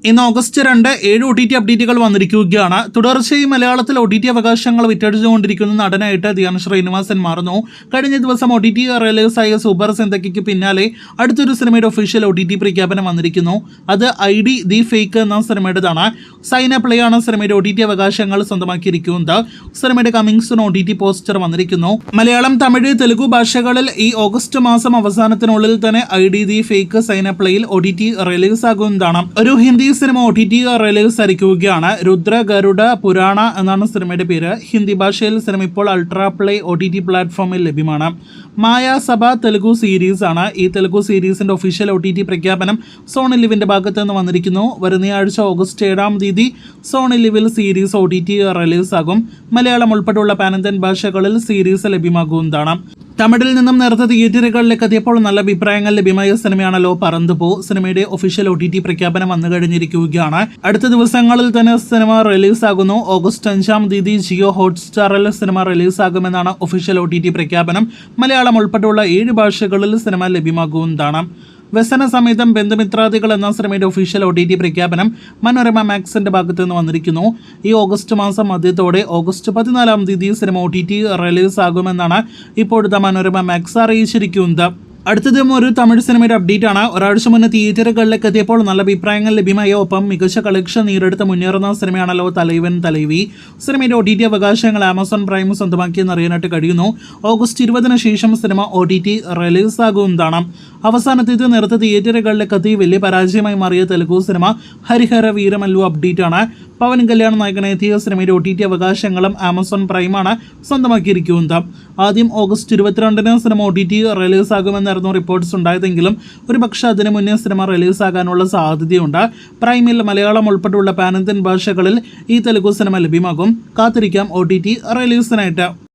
ഇന്ന് August 2 7 OTT അപ്ഡേറ്റുകൾ വന്നിരിക്കുകയാണ്. തുടർച്ചയായി മലയാളത്തിൽ OTT അവകാശങ്ങൾ വിറ്റഴിച്ചുകൊണ്ടിരിക്കുന്ന നടനായിട്ട് ധ്യാൻ ശ്രീനിവാസൻ മാറുന്നു. കഴിഞ്ഞ ദിവസം OTT റിലീസായ സൂപ്പർ സിന്തയ്ക്ക് പിന്നാലെ അടുത്തൊരു സിനിമയുടെ ഒഫീഷ്യൽ OTT പ്രഖ്യാപനം വന്നിരിക്കുന്നു. അത് ID ദി ഫേക്ക് എന്ന സിനിമയുടേതാണ്. സൈന പ്ലേ ആണ് സിനിമയുടെ OTT അവകാശങ്ങൾ സ്വന്തമാക്കിയിരിക്കുന്നത്. സിനിമയുടെ കമ്മിങ് സൂൺ OTT പോസ്റ്റർ വന്നിരിക്കുന്നു. മലയാളം, തമിഴ്, തെലുഗു ഭാഷകളിൽ ഈ ഓഗസ്റ്റ് മാസം അവസാനത്തിനുള്ളിൽ തന്നെ ID ദി ഫേക്ക് സൈന പ്ലേയിൽ OTT റിലീസാകുന്നതാണ്. ഒരു ഹിന്ദി സിനിമ OTT റിലീസ് ആയിരിക്കുകയാണ്. രുദ്ര ഗരുഡ പുരാണ എന്നാണ് സിനിമയുടെ പേര്. ഹിന്ദി ഭാഷയിൽ സിനിമ ഇപ്പോൾ അൾട്രാ പ്ലേ OTT പ്ലാറ്റ്ഫോമിൽ ലഭ്യമാണ്. മായാസഭ തെലുഗു സീരീസ് ആണ്. ഈ തെലുഗു സീരീസിന്റെ ഒഫീഷ്യൽ OTT പ്രഖ്യാപനം സോണി ലിവിന്റെ ഭാഗത്ത് നിന്ന് വന്നിരിക്കുന്നു. വരുന്ന ആഴ്ച ഓഗസ്റ്റ് 7 സോണി ലിവിൽ സീരീസ് OTT റിലീസാകും. മലയാളം ഉൾപ്പെടെയുള്ള പാനന്തൻ ഭാഷകളിൽ സീരീസ് ലഭ്യമാകുന്നതാണ്. തമിഴിൽ നിന്നും നേരത്തെ തിയേറ്ററുകളിലേക്ക് എത്തിയപ്പോൾ നല്ല അഭിപ്രായങ്ങൾ ലഭ്യമായ സിനിമയാണല്ലോ പറന്തുപോ. സിനിമയുടെ ഒഫീഷ്യൽ OTT പ്രഖ്യാപനം വന്നു കഴിഞ്ഞിരിക്കുകയാണ്. അടുത്ത ദിവസങ്ങളിൽ തന്നെ സിനിമ റിലീസാകുന്നു. ഓഗസ്റ്റ് 5 ജിയോ ഹോട്ട്സ്റ്റാറിൽ സിനിമ റിലീസാകുമെന്നാണ് ഒഫീഷ്യൽ OTT പ്രഖ്യാപനം. മലയാളം ഉൾപ്പെടെയുള്ള 7 ഭാഷകളിൽ സിനിമ ലഭ്യമാകുന്നതാണ്. വ്യസന സമേതം ബന്ധുമിത്രാദികൾ എന്ന സിനിമയുടെ ഒഫീഷ്യൽ OTT പ്രഖ്യാപനം മനോരമ മാക്സിന്റെ ഭാഗത്തു നിന്ന് വന്നിരിക്കുന്നു. ഈ ഓഗസ്റ്റ് മാസം മധ്യത്തോടെ ഓഗസ്റ്റ് 14 സിനിമ OTT റിലീസാകുമെന്നാണ് ഇപ്പോഴത്തെ മനോരമ മാക്സ് അറിയിച്ചിരിക്കുന്നത്. അടുത്തതും ഒരു തമിഴ് സിനിമയുടെ അപ്ഡേറ്റ് ആണ്. ഒരാഴ്ച മുന്നേ തിയേറ്ററുകളിലേക്ക് എത്തിയപ്പോൾ നല്ല അഭിപ്രായങ്ങൾ ലഭ്യമായ ഒപ്പം മികച്ച കളക്ഷൻ നേടിയെടുത്ത് മുന്നേറുന്ന സിനിമയാണല്ലോ തലൈവൻ തലൈവി. സിനിമയുടെ OTT അവകാശങ്ങൾ ആമസോൺ പ്രൈം സ്വന്തമാക്കിയെന്ന് അറിയാനായിട്ട് കഴിയുന്നു. ഓഗസ്റ്റ് 20 ശേഷം സിനിമ OTT റിലീസാകുന്നതാണ്. അവസാനത്തേത് നേരത്തെ തിയേറ്ററുകളിലേക്ക് എത്തി വലിയ പരാജയമായി മാറിയ തെലുഗു സിനിമ ഹരിഹര വീരമല്ലു അപ്ഡേറ്റ് ആണ്. പവൻ കല്യാൺ നായകനെത്തിയ സിനിമയുടെ OTT അവകാശങ്ങളും ആമസോൺ പ്രൈമാണ് സ്വന്തമാക്കിയിരിക്കുന്നത്. ആദ്യം ഓഗസ്റ്റ് 22 സിനിമ OTT റിലീസാകുമെന്നായിരുന്നു റിപ്പോർട്ട്സ് ഉണ്ടായതെങ്കിലും ഒരുപക്ഷെ അതിനു മുന്നേ സിനിമ റിലീസാകാനുള്ള സാധ്യതയുണ്ട്. പ്രൈമിൽ മലയാളം ഉൾപ്പെടെയുള്ള പാനന്തൻ ഭാഷകളിൽ ഈ തെലുഗു സിനിമ ലഭ്യമാകും. കാത്തിരിക്കാം OTT റിലീസിനായിട്ട്.